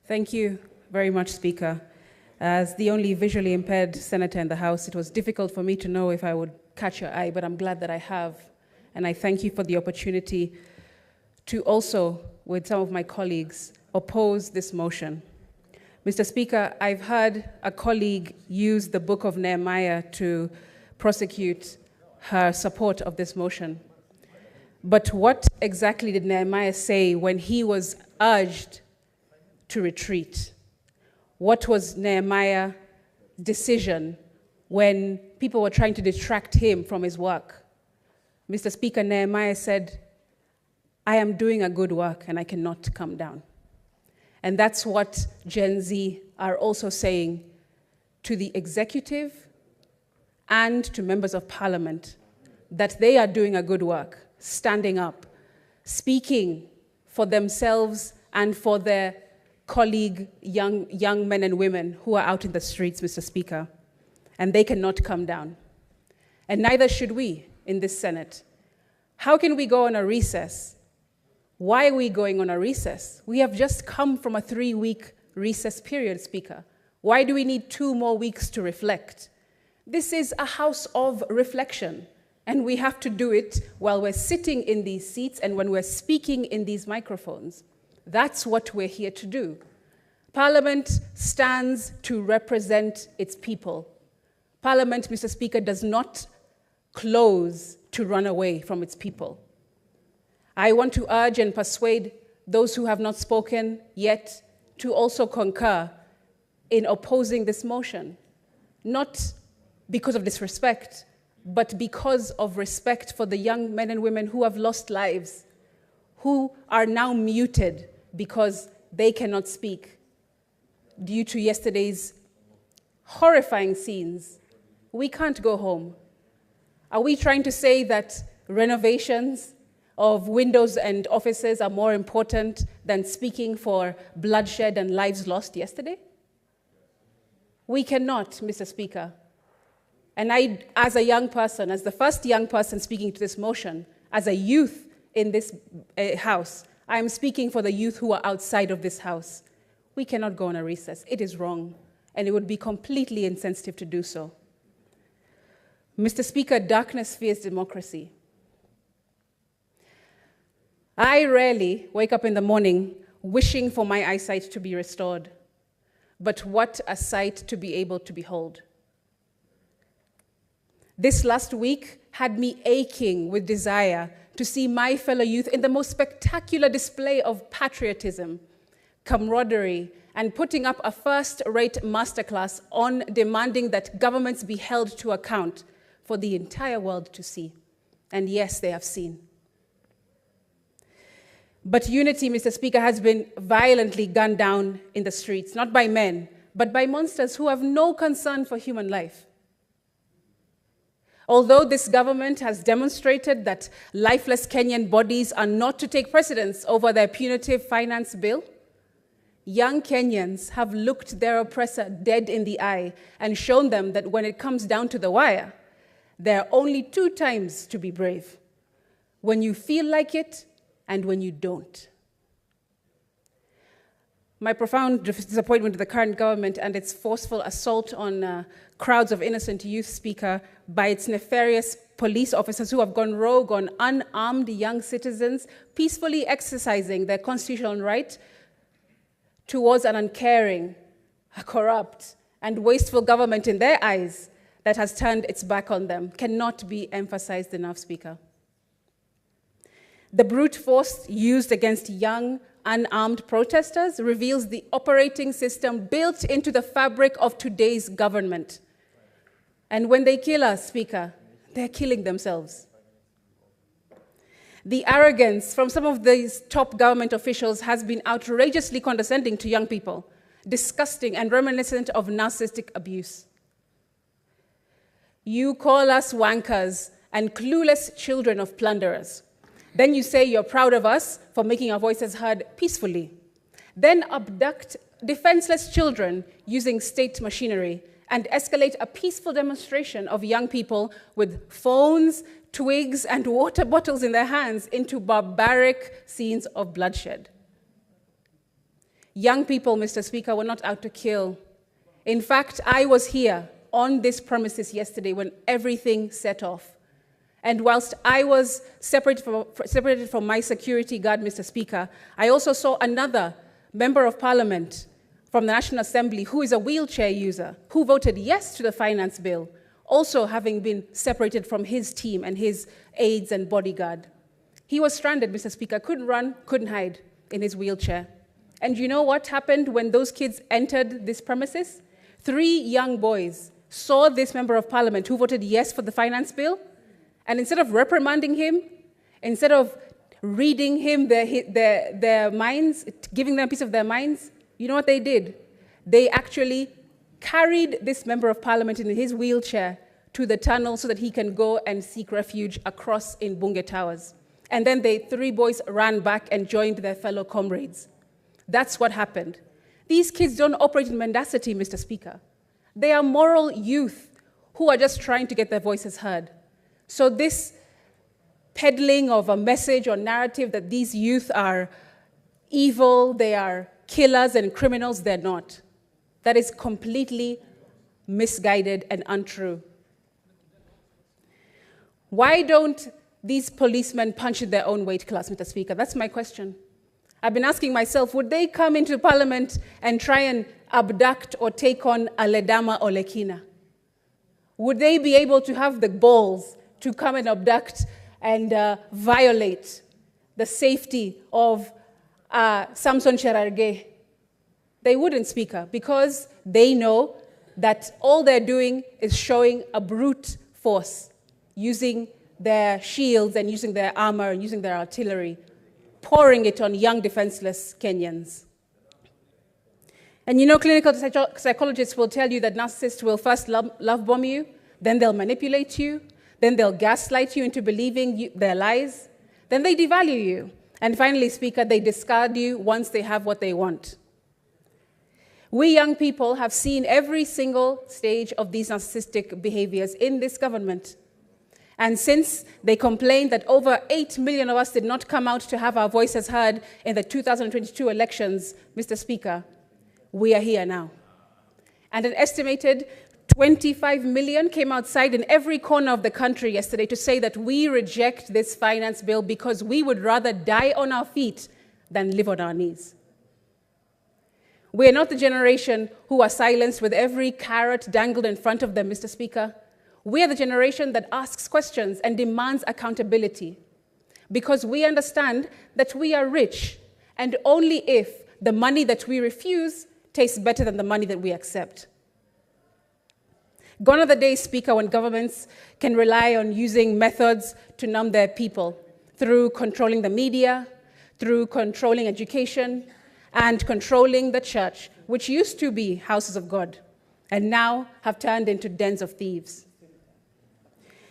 Thank you very much, Speaker. As the only visually impaired senator in the House, it was difficult for me to know if I would catch your eye, but I'm glad that I have. And I thank you for the opportunity to also, with some of my colleagues, oppose this motion. Mr. Speaker, I've heard a colleague use the book of Nehemiah to prosecute her support of this motion. But what exactly did Nehemiah say when he was urged to retreat? What was Nehemiah's decision when people were trying to distract him from his work? Mr. Speaker, Nehemiah said, I am doing a good work and I cannot come down. And that's what Gen Z are also saying to the executive and to members of parliament, that they are doing a good work, standing up, speaking for themselves and for their colleague young men and women who are out in the streets, Mr. Speaker, and they cannot come down. And neither should we in this Senate. How can we go on a recess? Why are we going on a recess? We have just come from a 3-week recess period, Speaker. Why do we need 2 more weeks to reflect? This is a house of reflection, and we have to do it while we're sitting in these seats and when we're speaking in these microphones. That's what we're here to do. Parliament stands to represent its people. Parliament, Mr. Speaker, does not close to run away from its people. I want to urge and persuade those who have not spoken yet to also concur in opposing this motion, not because of disrespect, but because of respect for the young men and women who have lost lives, who are now muted because they cannot speak due to yesterday's horrifying scenes. We can't go home. Are we trying to say that renovations of windows and offices are more important than speaking for bloodshed and lives lost yesterday? We cannot, Mr. Speaker. And I, as a young person, as the first young person speaking to this motion, as a youth in this House, I am speaking for the youth who are outside of this House. We cannot go on a recess. It is wrong, and it would be completely insensitive to do so. Mr. Speaker, darkness fears democracy. I rarely wake up in the morning wishing for my eyesight to be restored, but what a sight to be able to behold. This last week had me aching with desire to see my fellow youth in the most spectacular display of patriotism, camaraderie, and putting up a first-rate masterclass on demanding that governments be held to account for the entire world to see. And yes, they have seen. But unity, Mr. Speaker, has been violently gunned down in the streets, not by men, but by monsters who have no concern for human life. Although this government has demonstrated that lifeless Kenyan bodies are not to take precedence over their punitive finance bill, young Kenyans have looked their oppressor dead in the eye and shown them that when it comes down to the wire, there are only 2 times to be brave: when you feel like it and when you don't. My profound disappointment with the current government and its forceful assault on crowds of innocent youth, Speaker, by its nefarious police officers who have gone rogue on unarmed young citizens peacefully exercising their constitutional right towards an uncaring, a corrupt, and wasteful government in their eyes that has turned its back on them, cannot be emphasized enough, Speaker. The brute force used against young, unarmed protesters reveals the operating system built into the fabric of today's government. And when they kill us, Speaker, they're killing themselves. The arrogance from some of these top government officials has been outrageously condescending to young people, disgusting and reminiscent of narcissistic abuse. You call us wankers and clueless children of plunderers. Then you say you're proud of us for making our voices heard peacefully. Then abduct defenseless children using state machinery and escalate a peaceful demonstration of young people with phones, twigs, and water bottles in their hands into barbaric scenes of bloodshed. Young people, Mr. Speaker, were not out to kill. In fact, I was here on this premises yesterday when everything set off. And whilst I was separated from my security guard, Mr. Speaker, I also saw another member of parliament from the National Assembly who is a wheelchair user, who voted yes to the finance bill, also having been separated from his team and his aides and bodyguard. He was stranded, Mr. Speaker, couldn't run, couldn't hide in his wheelchair. And you know what happened when those kids entered this premises? 3 young boys saw this member of parliament who voted yes for the finance bill, and instead of reprimanding him, instead of reading him their minds, giving them a piece of their minds, you know what they did? They actually carried this member of parliament in his wheelchair to the tunnel so that he can go and seek refuge across in Bunge Towers. And then 3 boys ran back and joined their fellow comrades. That's what happened. These kids don't operate in mendacity, Mr. Speaker. They are moral youth who are just trying to get their voices heard. So this peddling of a message or narrative that these youth are evil, they are killers and criminals, they're not. That is completely misguided and untrue. Why don't these policemen punch in their own weight class, Mr. Speaker? That's my question. I've been asking myself, would they come into parliament and try and abduct or take on Aledama Olekina? Would they be able to have the balls to come and abduct and violate the safety of Samson Cherargei? They wouldn't, Speaker, because they know that all they're doing is showing a brute force, using their shields and using their armor and using their artillery, pouring it on young, defenseless Kenyans. And you know, clinical psychologists will tell you that narcissists will first love bomb you, then they'll manipulate you, then they'll gaslight you into believing their lies, then they devalue you, and finally, Speaker, they discard you once they have what they want. We young people have seen every single stage of these narcissistic behaviors in this government. And since they complained that over 8 million of us did not come out to have our voices heard in the 2022 elections, Mr. Speaker, we are here now. And an estimated 25 million came outside in every corner of the country yesterday to say that we reject this finance bill because we would rather die on our feet than live on our knees. We are not the generation who are silenced with every carrot dangled in front of them, Mr. Speaker. We are the generation that asks questions and demands accountability because we understand that we are rich, and only if the money that we refuse tastes better than the money that we accept. Gone are the days, Speaker, when governments can rely on using methods to numb their people through controlling the media, through controlling education, and controlling the church, which used to be houses of God, and now have turned into dens of thieves.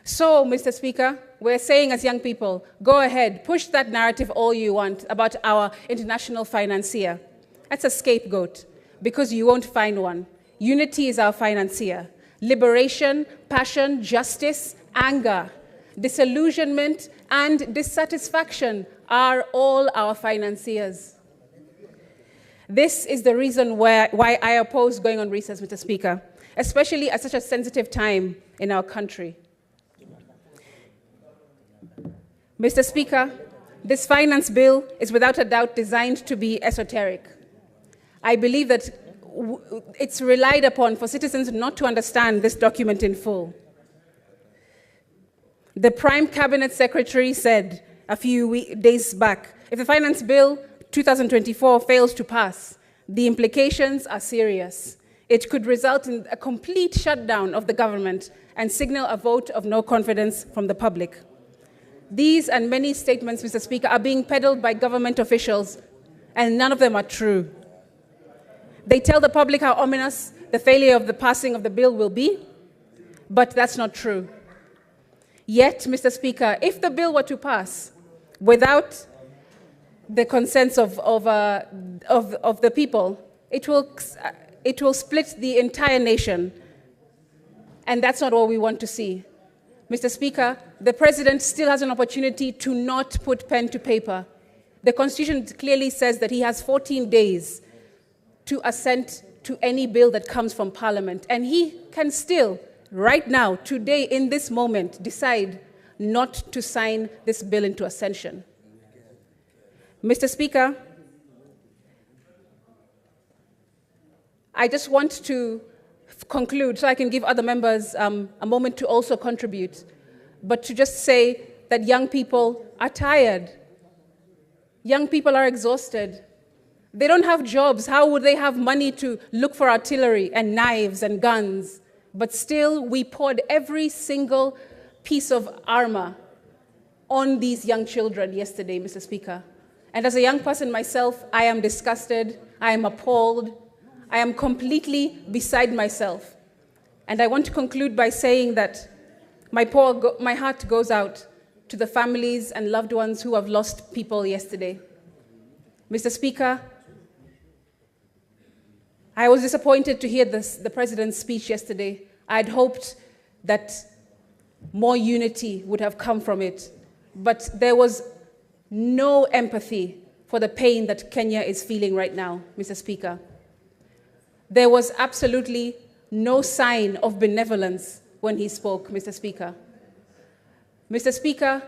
So, Mr. Speaker, we're saying as young people, go ahead, push that narrative all you want about our international financier. That's a scapegoat, because you won't find one. Unity is our financier. Liberation, passion, justice, anger, disillusionment, and dissatisfaction are all our financiers. This is the reason why I oppose going on recess, Mr. Speaker, especially at such a sensitive time in our country. Mr. Speaker, this finance bill is without a doubt designed to be esoteric. I believe that it's relied upon for citizens not to understand this document in full. The Prime Cabinet Secretary said a few days back, if the finance bill 2024 fails to pass, the implications are serious. It could result in a complete shutdown of the government and signal a vote of no confidence from the public. These and many statements, Mr. Speaker, are being peddled by government officials, and none of them are true. They tell the public how ominous the failure of the passing of the bill will be, but that's not true. Yet, Mr. Speaker, if the bill were to pass without the consent of the people, it will split the entire nation, and that's not what we want to see. Mr. Speaker, the President still has an opportunity to not put pen to paper. The Constitution clearly says that he has 14 days to assent to any bill that comes from Parliament. And he can still, right now, today, in this moment, decide not to sign this bill into ascension. Mr. Speaker, I just want to conclude so I can give other members a moment to also contribute, but to just say that young people are tired. Young people are exhausted. They don't have jobs. How would they have money to look for artillery and knives and guns? But still, we poured every single piece of armor on these young children yesterday, Mr. Speaker. And as a young person myself, I am disgusted, I am appalled, I am completely beside myself. And I want to conclude by saying that my heart goes out to the families and loved ones who have lost people yesterday. Mr. Speaker, I was disappointed to hear the President's speech yesterday. I'd hoped that more unity would have come from it, but there was no empathy for the pain that Kenya is feeling right now, Mr. Speaker. There was absolutely no sign of benevolence when he spoke, Mr. Speaker. Mr. Speaker,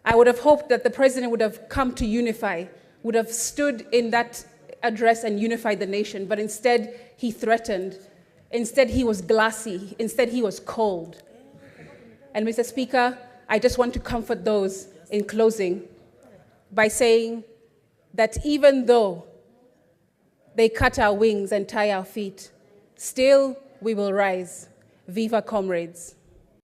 I would have hoped that the President would have come to unify, would have stood in that address and unified the nation, but instead he threatened. Instead he was glassy. Instead he was cold. And Mr. Speaker, I just want to comfort those in closing by saying that even though they cut our wings and tie our feet, still we will rise. Viva comrades.